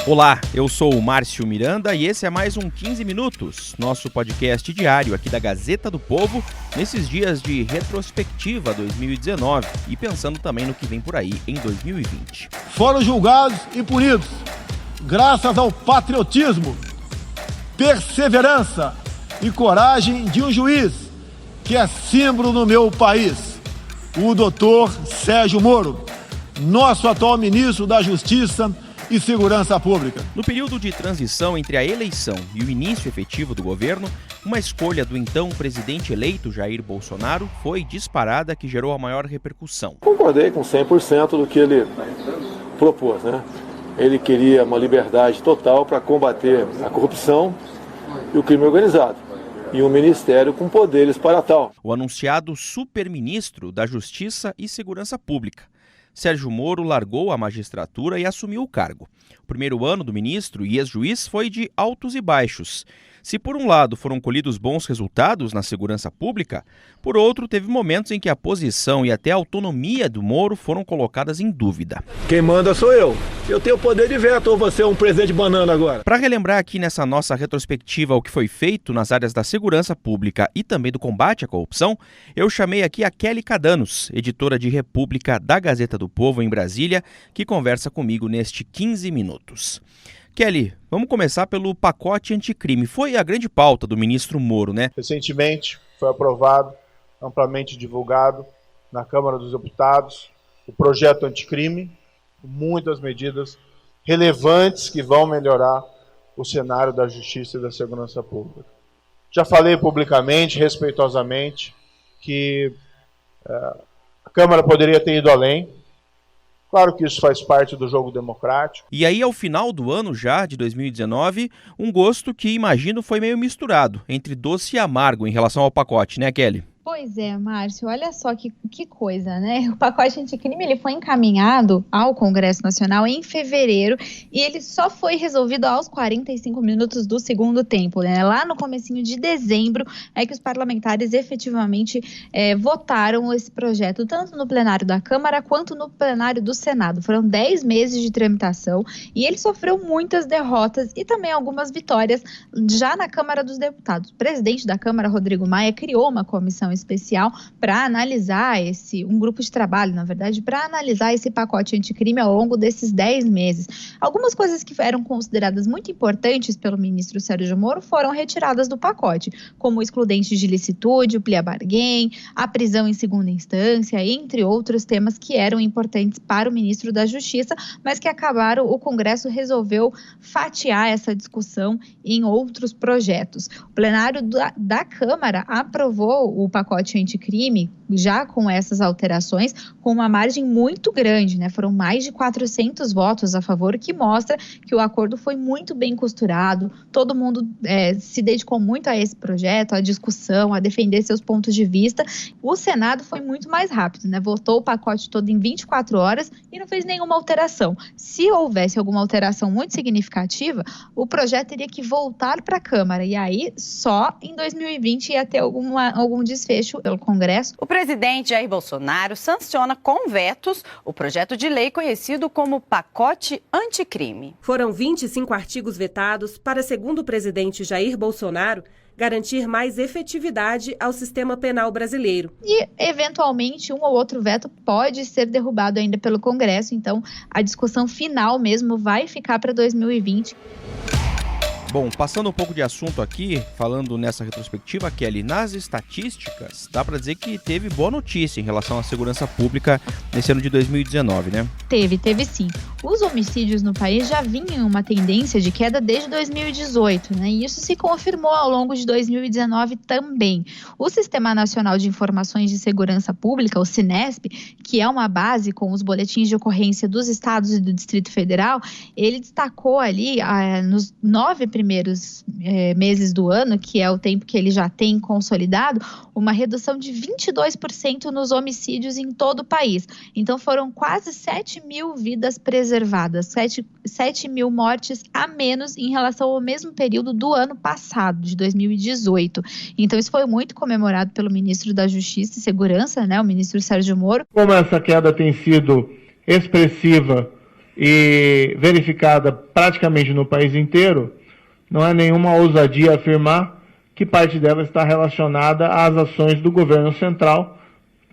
Olá, eu sou o Márcio Miranda e esse é mais um 15 Minutos, nosso podcast diário aqui da Gazeta do Povo, nesses dias de retrospectiva 2019 e pensando também no que vem por aí em 2020. Foram julgados e punidos, graças ao patriotismo, perseverança e coragem de um juiz que é símbolo no meu país, o doutor Sérgio Moro, nosso atual ministro da Justiça e Segurança Pública. No período de transição entre a eleição e o início efetivo do governo, uma escolha do então presidente eleito Jair Bolsonaro foi disparada que gerou a maior repercussão. Concordei com 100% do que ele propôs, né? Ele queria uma liberdade total para combater a corrupção e o crime organizado, e um ministério com poderes para tal. O anunciado superministro da Justiça e Segurança Pública, Sérgio Moro, largou a magistratura e assumiu o cargo. O primeiro ano do ministro e ex-juiz foi de altos e baixos. Se por um lado foram colhidos bons resultados na segurança pública, por outro teve momentos em que a posição e até a autonomia do Moro foram colocadas em dúvida. Quem manda sou eu. Eu tenho poder de veto ou você é um presente banana agora? Para relembrar aqui nessa nossa retrospectiva o que foi feito nas áreas da segurança pública e também do combate à corrupção, eu chamei aqui a Kelly Cadanos, editora de República da Gazeta do Povo em Brasília, que conversa comigo neste 15 minutos. Kelly, vamos começar pelo pacote anticrime. Foi a grande pauta do ministro Moro, né? Recentemente foi aprovado, amplamente divulgado na Câmara dos Deputados, o projeto anticrime, com muitas medidas relevantes que vão melhorar o cenário da justiça e da segurança pública. Já falei publicamente, respeitosamente, que a Câmara poderia ter ido além. Claro que isso faz parte do jogo democrático. E aí, ao final do ano já, de 2019, um gosto que imagino foi meio misturado, entre doce e amargo em relação ao pacote, né, Kelly? Pois é, Márcio, olha só que coisa, né? O pacote anticrime ele foi encaminhado ao Congresso Nacional em fevereiro e ele só foi resolvido aos 45 minutos do segundo tempo, né? Lá no comecinho de dezembro é que os parlamentares efetivamente votaram esse projeto, tanto no plenário da Câmara quanto no plenário do Senado. Foram 10 meses de tramitação e ele sofreu muitas derrotas e também algumas vitórias já na Câmara dos Deputados. O presidente da Câmara, Rodrigo Maia, criou uma comissão especial para analisar um grupo de trabalho, na verdade, para analisar esse pacote anticrime ao longo desses 10 meses. Algumas coisas que eram consideradas muito importantes pelo ministro Sérgio Moro foram retiradas do pacote, como o excludente de licitude, o plea bargain, a prisão em segunda instância, entre outros temas que eram importantes para o ministro da Justiça, mas que o Congresso resolveu fatiar essa discussão em outros projetos. O plenário da Câmara aprovou o pacote anticrime, já com essas alterações, com uma margem muito grande, né? Foram mais de 400 votos a favor, que mostra que o acordo foi muito bem costurado, todo mundo se dedicou muito a esse projeto, à discussão, a defender seus pontos de vista. O Senado foi muito mais rápido, né? Votou o pacote todo em 24 horas e não fez nenhuma alteração. Se houvesse alguma alteração muito significativa, o projeto teria que voltar para a Câmara, e aí só em 2020 ia ter algum desfecho pelo Congresso. O presidente Jair Bolsonaro sanciona com vetos o projeto de lei conhecido como pacote anticrime. Foram 25 artigos vetados para, segundo o presidente Jair Bolsonaro, garantir mais efetividade ao sistema penal brasileiro. E, eventualmente, um ou outro veto pode ser derrubado ainda pelo Congresso, então a discussão final mesmo vai ficar para 2020. Bom, passando um pouco de assunto aqui, falando nessa retrospectiva, Kelly, nas estatísticas, dá para dizer que teve boa notícia em relação à segurança pública nesse ano de 2019, né? Teve sim. Os homicídios no país já vinham em uma tendência de queda desde 2018, né? E isso se confirmou ao longo de 2019 também. O Sistema Nacional de Informações de Segurança Pública, o SINESP, que é uma base com os boletins de ocorrência dos estados e do Distrito Federal, ele destacou ali nos 9 primeiros meses do ano, que é o tempo que ele já tem consolidado, uma redução de 22% nos homicídios em todo o país. Então foram quase 7 mil vidas preservadas, 7 mil mortes a menos em relação ao mesmo período do ano passado, de 2018. Então isso foi muito comemorado pelo ministro da Justiça e Segurança, né, o ministro Sérgio Moro. Como essa queda tem sido expressiva e verificada praticamente no país inteiro, não é nenhuma ousadia afirmar que parte dela está relacionada às ações do governo central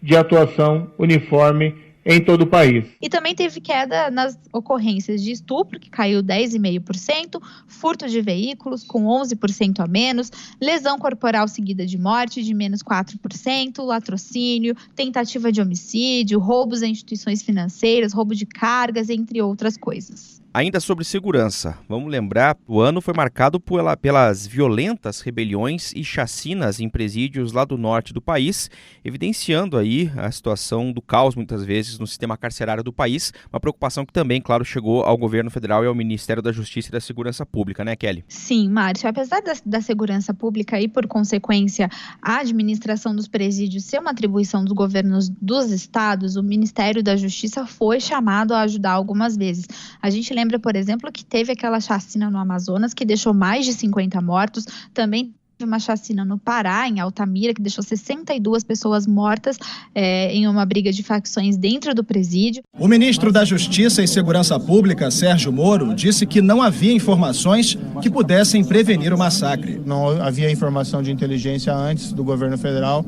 de atuação uniforme em todo o país. E também teve queda nas ocorrências de estupro, que caiu 10,5%, furto de veículos, com 11% a menos, lesão corporal seguida de morte, de menos 4%, latrocínio, tentativa de homicídio, roubos a instituições financeiras, roubo de cargas, entre outras coisas. Ainda sobre segurança, vamos lembrar, o ano foi marcado pelas violentas rebeliões e chacinas em presídios lá do norte do país, evidenciando aí a situação do caos, muitas vezes, no sistema carcerário do país, uma preocupação que também, claro, chegou ao governo federal e ao Ministério da Justiça e da Segurança Pública, né, Kelly? Sim, Márcio, apesar da segurança pública e, por consequência, a administração dos presídios ser uma atribuição dos governos dos estados, o Ministério da Justiça foi chamado a ajudar algumas vezes. A gente lembra, por exemplo, que teve aquela chacina no Amazonas que deixou mais de 50 mortos, também teve uma chacina no Pará, em Altamira, que deixou 62 pessoas mortas em uma briga de facções dentro do presídio. O ministro da Justiça e Segurança Pública, Sérgio Moro, disse que não havia informações que pudessem prevenir o massacre. Não havia informação de inteligência antes do governo federal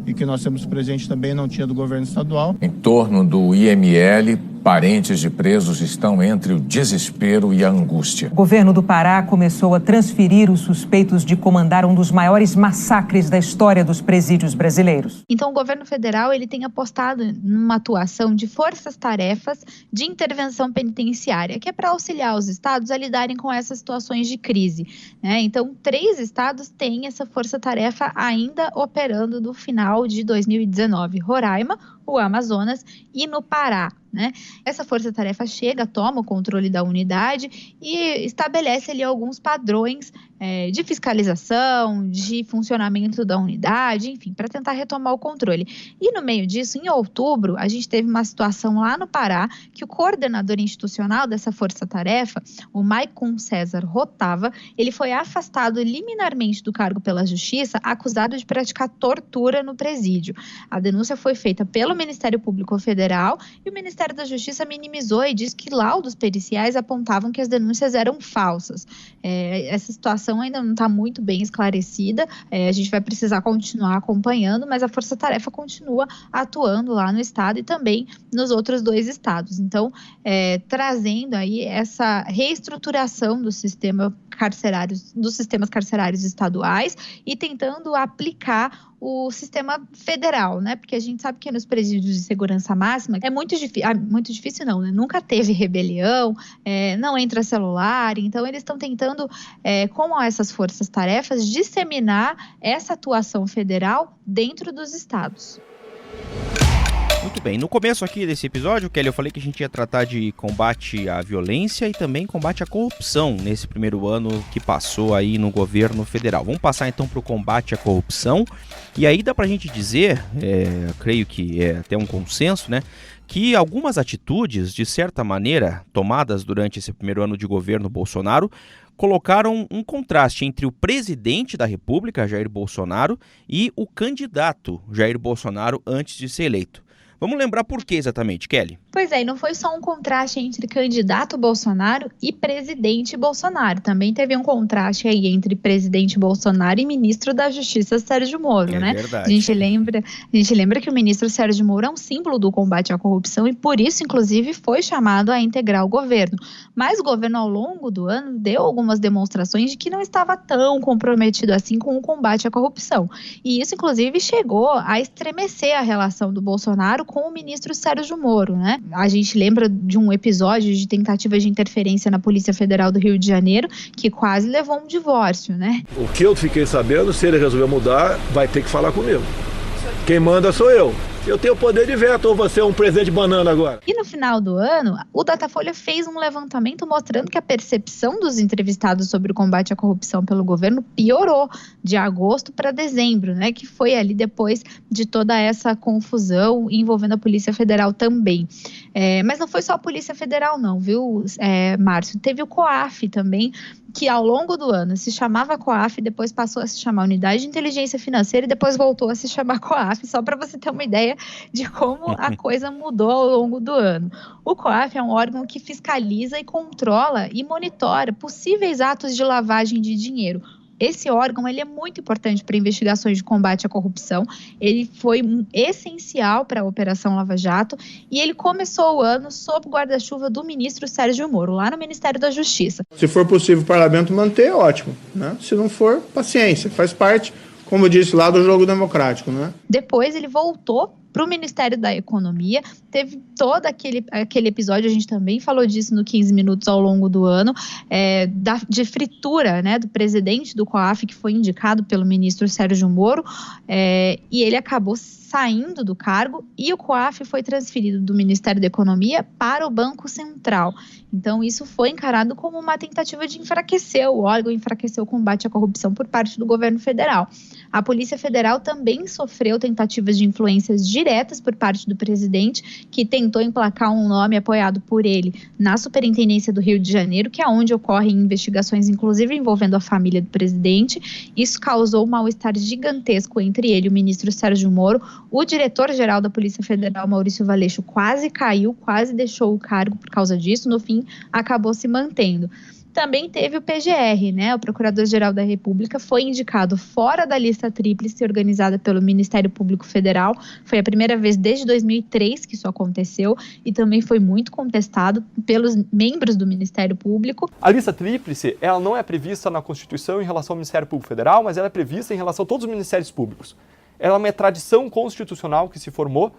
e que nós temos presente também não tinha do governo estadual. Em torno do IML, parentes de presos estão entre o desespero e a angústia. O governo do Pará começou a transferir os suspeitos de comandar um dos maiores massacres da história dos presídios brasileiros. Então, o governo federal ele tem apostado numa atuação de forças-tarefas de intervenção penitenciária, que é para auxiliar os estados a lidarem com essas situações de crise, né? Então, 3 estados têm essa força-tarefa ainda operando no final de 2019. Roraima, o Amazonas e no Pará, né? Essa força-tarefa chega, toma o controle da unidade e estabelece ali alguns padrões de fiscalização, de funcionamento da unidade, enfim, para tentar retomar o controle. E no meio disso, em outubro, a gente teve uma situação lá no Pará que o coordenador institucional dessa força-tarefa, o Maicon César Rotava, ele foi afastado liminarmente do cargo pela Justiça, acusado de praticar tortura no presídio. A denúncia foi feita pelo Ministério Público Federal e o Ministério da Justiça minimizou e disse que laudos periciais apontavam que as denúncias eram falsas. Essa situação ainda não está muito bem esclarecida, a gente vai precisar continuar acompanhando, mas a força-tarefa continua atuando lá no estado e também nos outros 2 estados. Então, trazendo aí essa reestruturação dos sistemas carcerários estaduais e tentando aplicar o sistema federal, né? Porque a gente sabe que nos presídios de segurança máxima é muito difícil não, né? Nunca teve rebelião, não entra celular, então eles estão tentando, com essas forças-tarefas, disseminar essa atuação federal dentro dos estados. Muito bem, no começo aqui desse episódio, Kelly, eu falei que a gente ia tratar de combate à violência e também combate à corrupção nesse primeiro ano que passou aí no governo federal. Vamos passar então para o combate à corrupção e aí dá pra gente dizer, creio que é até um consenso, né, que algumas atitudes, de certa maneira, tomadas durante esse primeiro ano de governo Bolsonaro, colocaram um contraste entre o presidente da República, Jair Bolsonaro, e o candidato Jair Bolsonaro antes de ser eleito. Vamos lembrar por que exatamente, Kelly? Pois é, e não foi só um contraste entre candidato Bolsonaro e presidente Bolsonaro. Também teve um contraste aí entre presidente Bolsonaro e ministro da Justiça, Sérgio Moro, né? Verdade. A gente lembra que o ministro Sérgio Moro é um símbolo do combate à corrupção e por isso, inclusive, foi chamado a integrar o governo. Mas o governo, ao longo do ano, deu algumas demonstrações de que não estava tão comprometido assim com o combate à corrupção. E isso, inclusive, chegou a estremecer a relação do Bolsonaro com o ministro Sérgio Moro, né? A gente lembra de um episódio de tentativa de interferência na Polícia Federal do Rio de Janeiro que quase levou a um divórcio, né? O que eu fiquei sabendo, se ele resolver mudar, vai ter que falar comigo. Quem manda sou eu. Eu tenho poder de veto, ou você é um presidente banana agora? E no final do ano, o Datafolha fez um levantamento mostrando que a percepção dos entrevistados sobre o combate à corrupção pelo governo piorou de agosto para dezembro, né? Que foi ali depois de toda essa confusão envolvendo a Polícia Federal também. Mas não foi só a Polícia Federal não, viu, Márcio? Teve o COAF também, que ao longo do ano se chamava COAF, depois passou a se chamar Unidade de Inteligência Financeira e depois voltou a se chamar COAF, só para você ter uma ideia de como a coisa mudou ao longo do ano. O COAF é um órgão que fiscaliza e controla e monitora possíveis atos de lavagem de dinheiro. Esse órgão ele é muito importante para investigações de combate à corrupção, ele foi essencial para a Operação Lava Jato e ele começou o ano sob o guarda-chuva do ministro Sérgio Moro, lá no Ministério da Justiça. Se for possível o parlamento manter, ótimo, né? Se não for, paciência, faz parte, como eu disse lá, do jogo democrático, né? Depois ele voltou para o Ministério da Economia, teve todo aquele episódio, a gente também falou disso no 15 Minutos ao longo do ano, de fritura, né, do presidente do COAF, que foi indicado pelo ministro Sérgio Moro, e ele acabou saindo do cargo e o COAF foi transferido do Ministério da Economia para o Banco Central. Então, isso foi encarado como uma tentativa de enfraquecer o órgão, enfraquecer o combate à corrupção por parte do governo federal. A Polícia Federal também sofreu tentativas de influências diretas por parte do presidente, que tentou emplacar um nome apoiado por ele na Superintendência do Rio de Janeiro, que é onde ocorrem investigações, inclusive envolvendo a família do presidente. Isso causou um mal-estar gigantesco entre ele e o ministro Sérgio Moro. O diretor-geral da Polícia Federal, Maurício Valeixo, quase caiu, quase deixou o cargo por causa disso. No fim, acabou se mantendo. Também teve o PGR, né? O Procurador-Geral da República foi indicado fora da lista tríplice organizada pelo Ministério Público Federal. Foi a primeira vez desde 2003 que isso aconteceu e também foi muito contestado pelos membros do Ministério Público. A lista tríplice, ela não é prevista na Constituição em relação ao Ministério Público Federal, mas ela é prevista em relação a todos os ministérios públicos. Ela é uma tradição constitucional que se formou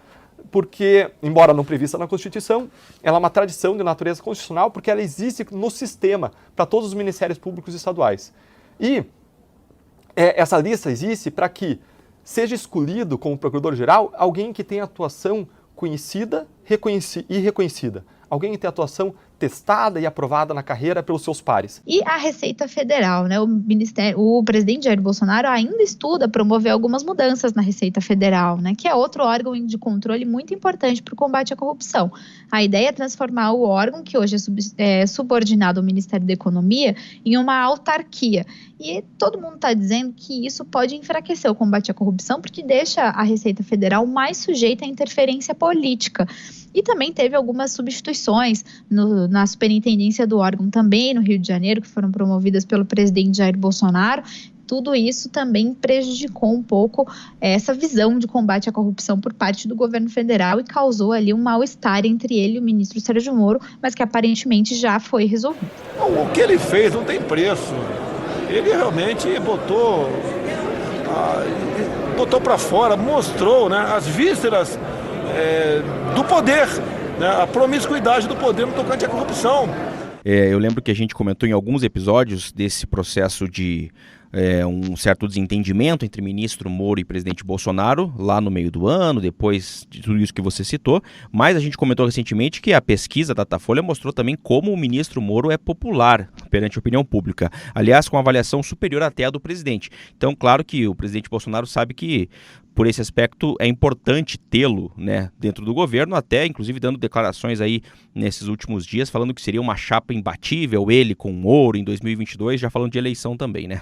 porque, embora não prevista na Constituição, ela é uma tradição de natureza constitucional porque ela existe no sistema para todos os ministérios públicos estaduais. E essa lista existe para que seja escolhido como procurador-geral alguém que tenha atuação conhecida e reconhecida. Alguém que tem atuação testada e aprovada na carreira pelos seus pares. E a Receita Federal, né? O presidente Jair Bolsonaro ainda estuda promover algumas mudanças na Receita Federal, né? Que é outro órgão de controle muito importante para o combate à corrupção. A ideia é transformar o órgão, que hoje é subordinado ao Ministério da Economia, em uma autarquia. E todo mundo está dizendo que isso pode enfraquecer o combate à corrupção, porque deixa a Receita Federal mais sujeita à interferência política. E também teve algumas substituições na superintendência do órgão também no Rio de Janeiro, que foram promovidas pelo presidente Jair Bolsonaro. Tudo isso também prejudicou um pouco essa visão de combate à corrupção por parte do governo federal e causou ali um mal-estar entre ele e o ministro Sérgio Moro, mas que aparentemente já foi resolvido. O que ele fez não tem preço. Ele realmente botou para fora, mostrou, né, as vísceras do poder, né, a promiscuidade do poder no tocante à corrupção. Eu lembro que a gente comentou em alguns episódios desse processo de um certo desentendimento entre ministro Moro e presidente Bolsonaro, lá no meio do ano, depois de tudo isso que você citou, mas a gente comentou recentemente que a pesquisa da Datafolha mostrou também como o ministro Moro é popular perante a opinião pública, aliás, com avaliação superior até a do presidente. Então, claro que o presidente Bolsonaro sabe que, por esse aspecto, é importante tê-lo, né, dentro do governo, até inclusive dando declarações aí nesses últimos dias, falando que seria uma chapa imbatível, ele com o Moro em 2022, já falando de eleição também, né?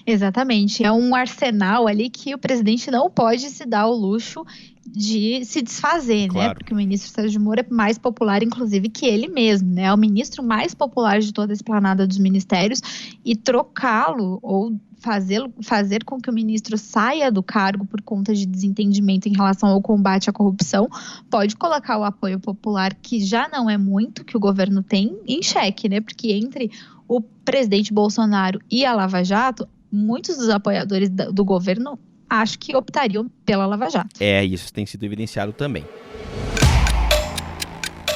Exatamente, é um arsenal ali que o presidente não pode se dar o luxo de se desfazer, claro, né? Porque o ministro Sérgio Moro é mais popular, inclusive, que ele mesmo, né? É o ministro mais popular de toda a esplanada dos ministérios e trocá-lo ou fazer com que o ministro saia do cargo por conta de desentendimento em relação ao combate à corrupção pode colocar o apoio popular, que já não é muito, que o governo tem, em xeque, né? Porque entre o presidente Bolsonaro e a Lava Jato, muitos dos apoiadores do governo acho que optariam pela Lava Jato. Isso tem sido evidenciado também.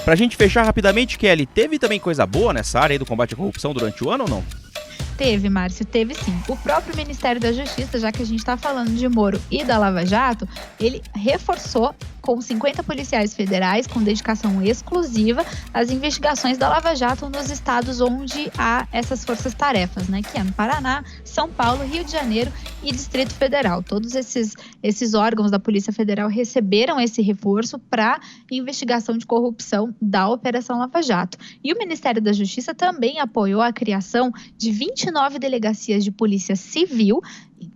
Pra gente fechar rapidamente, Kelly, teve também coisa boa nessa área aí do combate à corrupção durante o ano ou não? Teve, Márcio, teve sim. O próprio Ministério da Justiça, já que a gente está falando de Moro e da Lava Jato, ele reforçou com 50 policiais federais com dedicação exclusiva às investigações da Lava Jato nos estados onde há essas forças-tarefas, né? Que é no Paraná, São Paulo, Rio de Janeiro e Distrito Federal. Todos esses órgãos da Polícia Federal receberam esse reforço para investigação de corrupção da Operação Lava Jato. E o Ministério da Justiça também apoiou a criação de 29 delegacias de polícia civil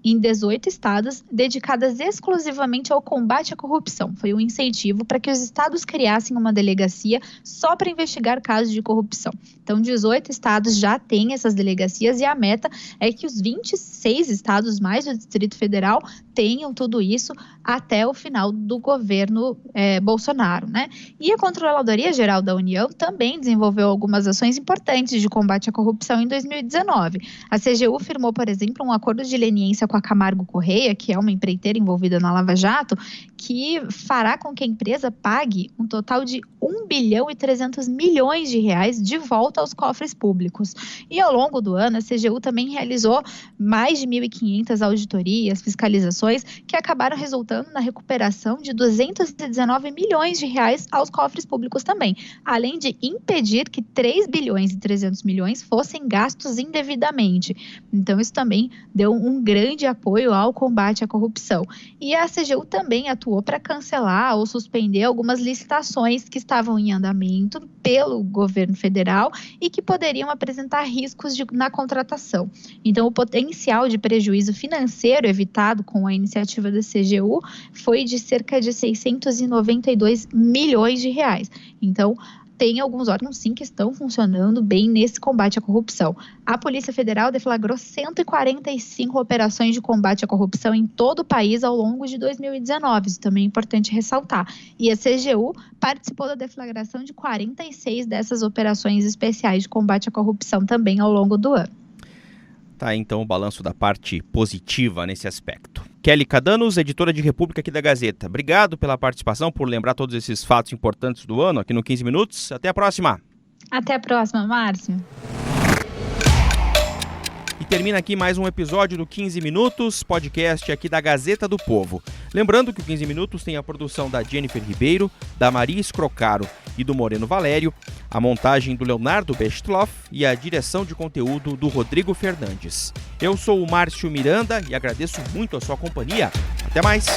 em 18 estados, dedicadas exclusivamente ao combate à corrupção. Foi um incentivo para que os estados criassem uma delegacia só para investigar casos de corrupção. Então, 18 estados já têm essas delegacias e a meta é que os 26 estados mais o Distrito Federal tenham tudo isso até o final do governo Bolsonaro, né? E a Controladoria Geral da União também desenvolveu algumas ações importantes de combate à corrupção em 2019. A CGU firmou, por exemplo, um acordo de leniência com a Camargo Correia, que é uma empreiteira envolvida na Lava Jato, que fará com que a empresa pague um total de 1 bilhão e 300 milhões de reais de volta aos cofres públicos. E ao longo do ano, a CGU também realizou mais de 1.500 auditorias, fiscalizações, que acabaram resultando na recuperação de 219 milhões de reais aos cofres públicos também, além de impedir que 3 bilhões e 300 milhões fossem gastos indevidamente. Então, isso também deu um grande apoio ao combate à corrupção. E a CGU também atuou para cancelar ou suspender algumas licitações que estavam em andamento pelo governo federal e que poderiam apresentar riscos na contratação. Então, o potencial de prejuízo financeiro evitado com a iniciativa da CGU foi de cerca de 692 milhões de reais. Então, tem alguns órgãos, sim, que estão funcionando bem nesse combate à corrupção. A Polícia Federal deflagrou 145 operações de combate à corrupção em todo o país ao longo de 2019. Isso também é importante ressaltar. E a CGU participou da deflagração de 46 dessas operações especiais de combate à corrupção também ao longo do ano. Tá, então o balanço da parte positiva nesse aspecto. Kelly Cadanos, editora de República aqui da Gazeta. Obrigado pela participação, por lembrar todos esses fatos importantes do ano aqui no 15 Minutos. Até a próxima. Até a próxima, Márcio. E termina aqui mais um episódio do 15 Minutos, podcast aqui da Gazeta do Povo. Lembrando que o 15 Minutos tem a produção da Jennifer Ribeiro, da Maria Escrocaro e do Moreno Valério, a montagem do Leonardo Bestloff e a direção de conteúdo do Rodrigo Fernandes. Eu sou o Márcio Miranda e agradeço muito a sua companhia. Até mais!